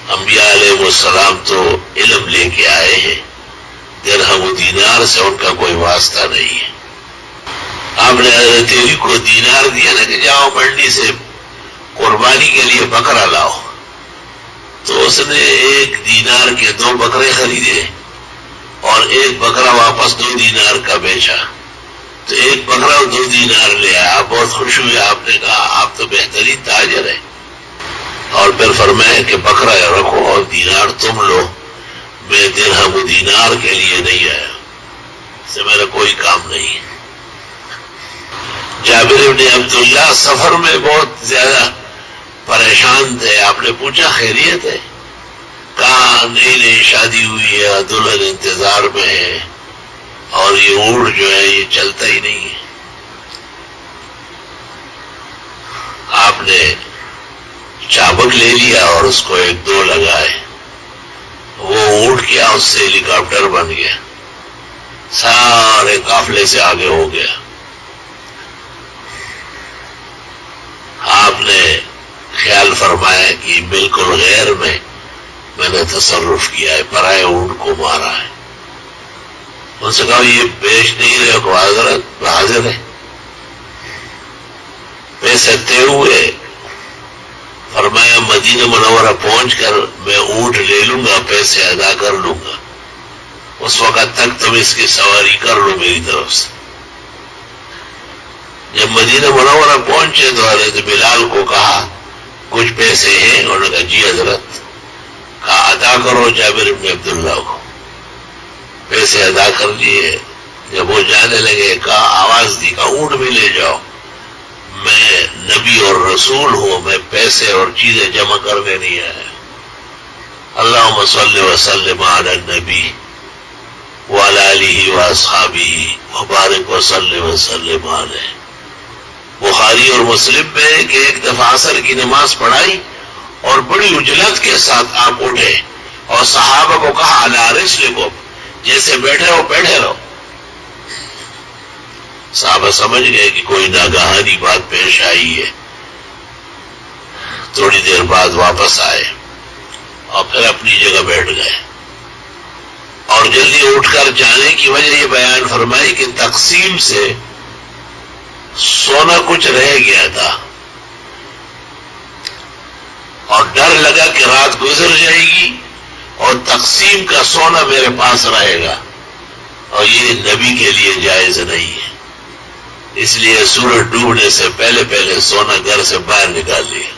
انبیاء علیہ السلام تو علم لے کے آئے ہیں، درہم و دینار سے ان کا کوئی واسطہ نہیں ہے۔ آپ نے حضرت علی کو دینار دیا نا کہ جاؤ منڈی سے قربانی کے لیے بکرا لاؤ، تو اس نے 1 دینار کے 2 بکرے خریدے اور 1 بکرا واپس 2 دینار کا بیچا، تو 1 بکرا اور 2 دینار لے آیا۔ آپ بہت خوش ہوئے، آپ نے کہا آپ تو بہترین تاجر ہیں، اور پھر فرمایا کہ بکرا رکھو اور دینار تم لو، میں درہم و دینار کے لیے نہیں آیا، اس سے میرا کوئی کام نہیں۔ جابر بن عبداللہ سفر میں بہت زیادہ پریشان تھے، آپ نے پوچھا خیریت ہے؟ کہا نئی نئی شادی ہوئی ہے، دلہن انتظار میں ہے، اور یہ اونٹ جو ہے یہ چلتا ہی نہیں ہے۔ آپ نے چابک لے لیا اور اس کو 1-2 لگائے، وہ اونٹ کیا اس سے ہیلی کاپٹر بن گیا، سارے قافلے سے آگے ہو گیا۔ آپ نے خیال فرمایا کہ بالکل غیر میں نے تصرف کیا ہے، پرائے اونٹ کو مارا ہے۔ ان سے کہا یہ بیچ نہیں رہے کو حضرت حاضر ہے، پیسے طے ہوئے، فرمایا مدینہ منورہ پہنچ کر میں اونٹ لے لوں گا، پیسے ادا کر لوں گا، اس وقت تک تم اس کی سواری کر لو میری طرف سے۔ جب مدینہ منورہ پہنچے تو حضرت بلال کو کہا کچھ پیسے ہیں؟ انہوں نے کہا جی حضرت۔ کہا ادا کرو جابر بن عبداللہ کو۔ پیسے ادا کر لیے۔ جب وہ جانے لگے کہا آواز دی، کہا اونٹ بھی لے جاؤ، میں نبی اور رسول ہوں، میں پیسے اور چیزیں جمع کرنے نہیں آیا۔ اللہم صلی وسلم علی النبی وعلی آلہ واصحابہ وبارک وسلم وسلم علیہ۔ بخاری اور مسلم میں کہ ایک دفعہ عصر کی نماز پڑھائی اور بڑی عجلت کے ساتھ آپ اٹھے اور صحابہ کو کہا علی رسلکم، جیسے بیٹھے ہو بیٹھے رہو۔ صحابہ سمجھ گئے کہ کوئی ناگہانی بات پیش آئی ہے، تھوڑی دیر بعد واپس آئے اور پھر اپنی جگہ بیٹھ گئے، اور جلدی اٹھ کر جانے کی وجہ یہ بیان فرمائی کہ تقسیم سے سونا کچھ رہ گیا تھا اور ڈر لگا کہ رات گزر جائے گی اور تقسیم کا سونا میرے پاس رہے گا، اور یہ نبی کے لیے جائز نہیں ہے، اس لیے سورج ڈوبنے سے پہلے پہلے سونا گھر سے باہر نکال لیا۔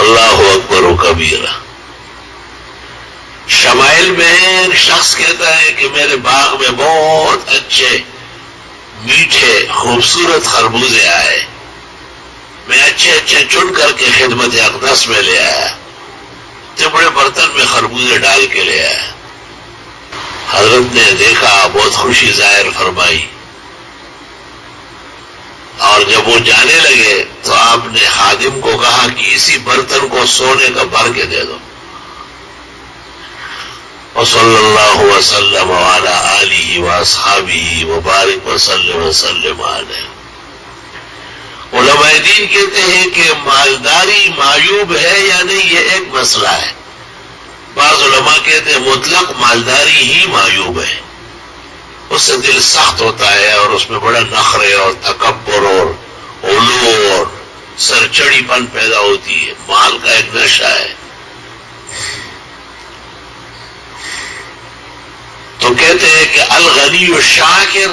اللہ اکبر و کبیرہ۔ شمائل میں ایک شخص کہتا ہے کہ میرے باغ میں بہت اچھے میٹھے خوبصورت خربوزے آئے، میں اچھے اچھے چن کر کے خدمت اقدس میں لے آیا، بڑے برتن میں خربوزے ڈال کے لے آیا۔ حضرت نے دیکھا، بہت خوشی ظاہر فرمائی، اور جب وہ جانے لگے تو آپ نے خادم کو کہا کہ اسی برتن کو سونے کا بھر کے دے دو۔ وصلی اللہ وسلم وعلی آلہ واصحابہ وبارک وسلم وسلم علیہ۔ علماء دین کہتے ہیں کہ مالداری معیوب ہے یا نہیں، یہ ایک مسئلہ ہے۔ بعض علماء کہتے ہیں مطلق مالداری ہی معیوب ہے، اس سے دل سخت ہوتا ہے اور اس میں بڑا نخرے اور تکبر اور علو اور سرچڑی پن پیدا ہوتی ہے، مال کا ایک نشہ ہے۔ تو کہتے ہیں کہ الغنی الشاکر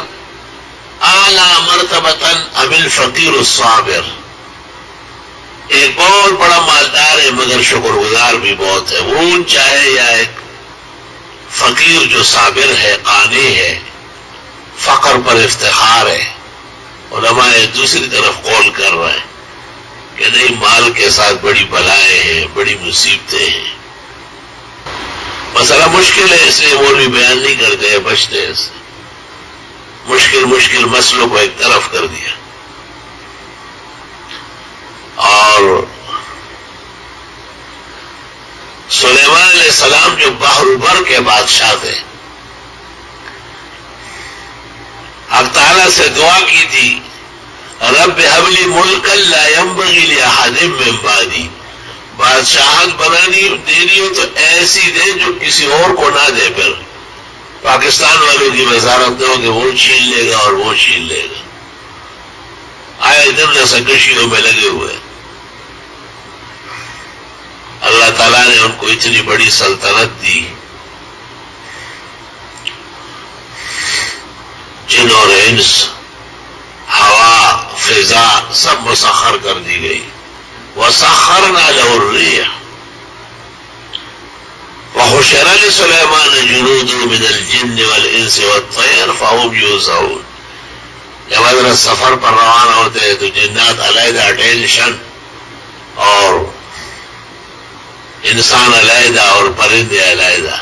اعلیٰ مرتبتاً ام الفقیر الصابر۔ ایک بہت بڑا مالدار ہے مگر شکر گزار بھی بہت ہے، وہ اونچا ہے یا ایک فقیر جو صابر ہے، قانع ہے، فقر پر افتخار ہے۔ علماء دوسری طرف قول کر رہے ہیں کہ نہیں، مال کے ساتھ بڑی بلائیں ہیں، بڑی مصیبتیں ہیں۔ مسئلہ مشکل ہے، اس لیے مولوی بیان نہیں کرتے ہیں، بچتے ہیں سے مشکل مسئلوں کو ایک طرف کر دیا۔ اور سلیمان علیہ السلام جو بحر البر کے بادشاہ تھے، حق تعالیٰ سے دعا کی تھی رب هب لی ملکا لا ينبغی لأحد من بعدی، بادشاہت دینی ہو تو ایسی دے جو کسی اور کو نہ دے. پھر پاکستان والوں کی وزارت نہ ہو کہ وہ چھین لے گا اور وہ چھین لے گا. آئے دن رسکشیوں میں لگے ہوئے. اللہ تعالیٰ نے ان کو اتنی بڑی سلطنت دی، جن اور انس، ہوا، فضا سب مسخر کر دی گئی. وَسَخَّرْنَا لَهُ الرِّيحَ وَحُشِرَ لِسُلَيْمَانَ جُنُودُهُ مِنَ الْجِنِّ وَالْإِنسِ وَالطَّيْرِ فَهُمْ يُوزَعُونَ. جب حضرت سفر پر روانہ ہوتے ہیں تو جنات علیحدہ اٹینشن اور انسان علیحدہ اور پرندے علیحدہ.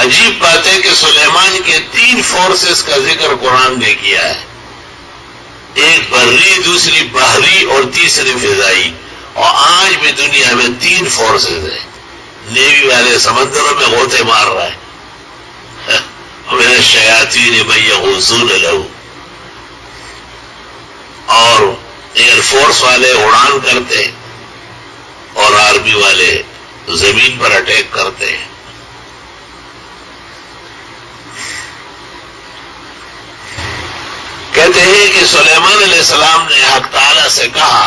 عجیب بات ہے کہ سلیمان کے 3 فورسز کا ذکر قرآن نے کیا ہے، ایک بری، دوسری بحری اور تیسری فضائی. اور آج بھی دنیا میں 3 فورسز ہیں. نیوی والے سمندروں میں غوطے مار رہا ہے، وَمِنَ الشَّيَاطِينِ مَن يَغُوصُونَ لَهُ، اور ایئر فورس والے اڑان کرتے ہیں اور آرمی والے زمین پر اٹیک کرتے ہیں. کہتے ہیں کہ سلیمان علیہ السلام نے حق تعالیٰ سے کہا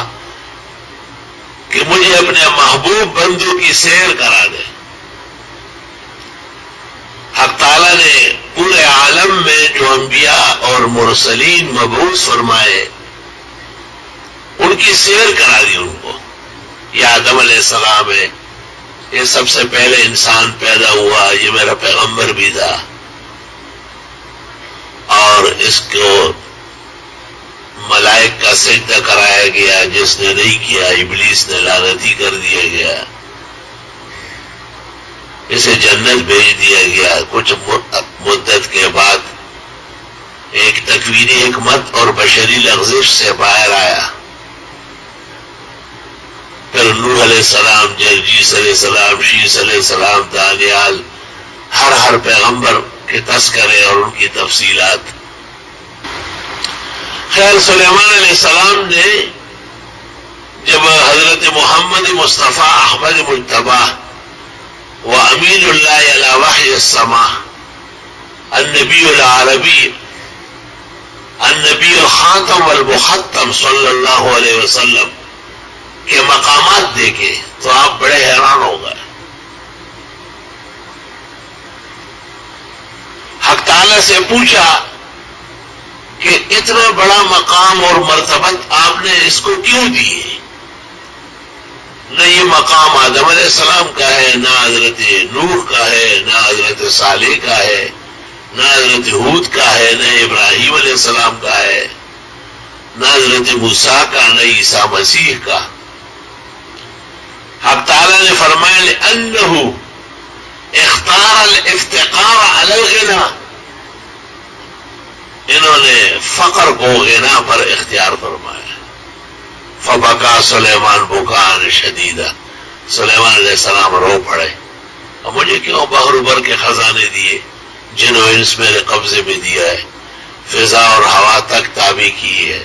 کہ مجھے اپنے محبوب بندوں کی سیر کرا دے. حق تعالیٰ نے پورے عالم میں جو انبیاء اور مرسلین مبعوث فرمائے ان کی سیر کرا دی ان کو. یہ آدم علیہ السلام ہے، یہ سب سے پہلے انسان پیدا ہوا، یہ میرا پیغمبر بھی تھا، اور اس کو ملائک کا سجدہ کرایا گیا، جس نے نہیں کیا ابلیس نے لعنتی کر دیا گیا. اسے جنت بھیج دیا گیا. کچھ مدت کے بعد ایک تکوینی حکمت اور بشری لغزش سے باہر آیا. پھر نوح علیہ السلام، جرجیس علیہ السلام، شیس علیہ السلام، دانیال، ہر پیغمبر کے تذکرے اور ان کی تفصیلات. خیر، سلیمان علیہ السلام نے جب حضرت محمد مصطفیٰ احمد مجتبیٰ و امین اللہ علی وحی السماء النبی العربی النبی الخاتم والمختم صلی اللہ علیہ وسلم کے مقامات دیکھے تو آپ بڑے حیران ہو گئے. حق تعالیٰ سے پوچھا کہ اتنا بڑا مقام اور مرتبت آپ نے اس کو کیوں دی؟ نہ یہ مقام آدم علیہ السلام کا ہے، نہ حضرت نوح کا ہے، نہ حضرت صالح کا ہے، نہ حضرت ہود کا ہے، نہ ابراہیم علیہ السلام کا ہے، نہ حضرت موسیٰ کا، نہ عیسیٰ مسیح کا. حق تعالیٰ نے فرمایا لأنه اختار الافتقار علی الغنا، انہوں نے فقر کو غنا پر اختیار فرمایا. فبکا سلیمان بکان شدیدہ، سلیمان علیہ السلام رو پڑے. اور مجھے کیوں بحر بر کے خزانے دیے، جنہوں انس میرے قبضے میں دیا ہے، فضا اور ہوا تک تابع کی ہے،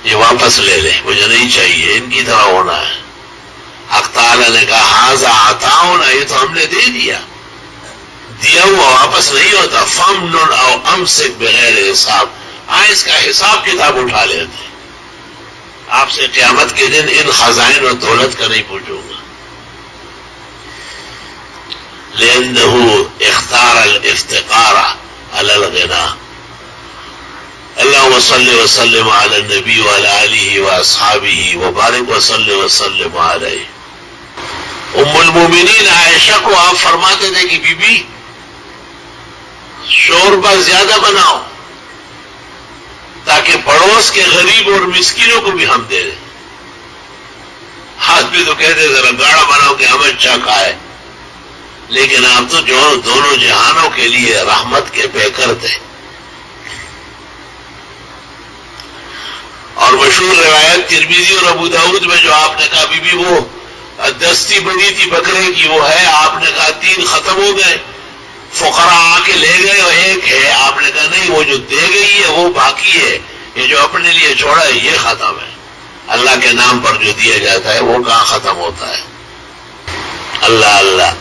یہ واپس لے لے، مجھے نہیں چاہیے، ان کی طرح ہونا ہے. حق تعالیٰ نے کہا ھذا عطاؤنا، یہ تو ہم نے دے دیا، دیا ہوا واپس نہیں ہوتا. فمنن او امسک بغیر حساب، اس کا حساب کتاب اٹھا لیتے. آپ سے قیامت کے دن ان خزائن اور دولت کا نہیں پوچھوں گا. لأنه اختار الافتقار على الغنا. اللهم صل وسلم على النبي وعلى آله وأصحابه وبارك وصل وسلم عليه. ام المومنین عائشہ کو آپ فرماتے تھے کہ بی بی شوربہ زیادہ بناؤ تاکہ پڑوس کے غریب اور مسکینوں کو بھی ہم دے دیں. ہاتھ بھی تو کہتے ذرا گاڑا بناؤ کہ ہم اچھا کھائے، لیکن آپ تو جو دونوں جہانوں کے لیے رحمت کے پیکر تھے. اور مشہور روایت ترمذی اور ابو داؤد میں جو آپ نے کہا بی بی وہ دستی بنی تھی بکرے کی، وہ ہے، آپ نے کہا 3 ختم ہو گئے، فقراء آ کے لے گئے اور 1 ہے. آپ نے کہا نہیں، وہ جو دے گئی ہے وہ باقی ہے، یہ جو اپنے لیے چھوڑا ہے یہ ختم ہے. اللہ کے نام پر جو دیا جاتا ہے وہ کہاں ختم ہوتا ہے؟ اللہ اللہ.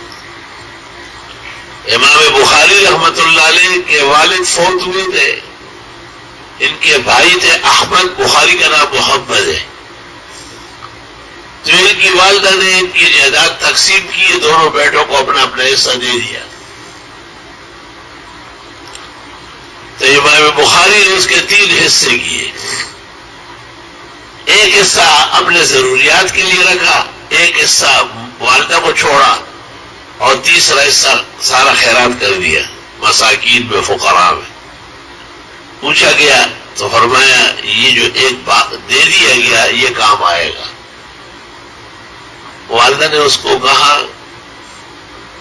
امام بخاری رحمت اللہ علیہ کے والد فوت ہوئے تھے. ان کے بھائی تھے احمد، بخاری کا نام محمد ہے. تو ان کی والدہ نے ان کی جائیداد تقسیم کی، دونوں بیٹوں کو اپنا اپنا حصہ دے دیا. تو امام بخاری نے اس کے 3 حصے کیے. ایک حصہ اپنے ضروریات کے لیے رکھا، ایک حصہ والدہ کو چھوڑا، اور تیسرا حصہ سارا خیرات کر دیا مساکین میں، فقراء میں. پوچھا گیا تو فرمایا یہ جو ایک بات دے دیا گیا یہ کام آئے گا. والدہ نے اس کو کہا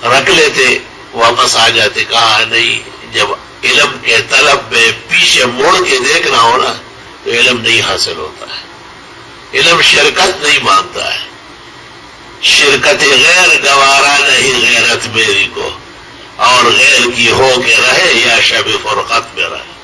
رکھ لیتے، واپس آ جاتے. کہا نہیں، جب علم کے طلب میں پیچھے مڑ کے دیکھنا ہو نا تو علم نہیں حاصل ہوتا ہے. علم شرکت نہیں مانتا ہے. شرکت غیر گوارا نہیں غیرت میری کو، اور غیر کی ہو کے رہے یا شب فرقت میں رہے.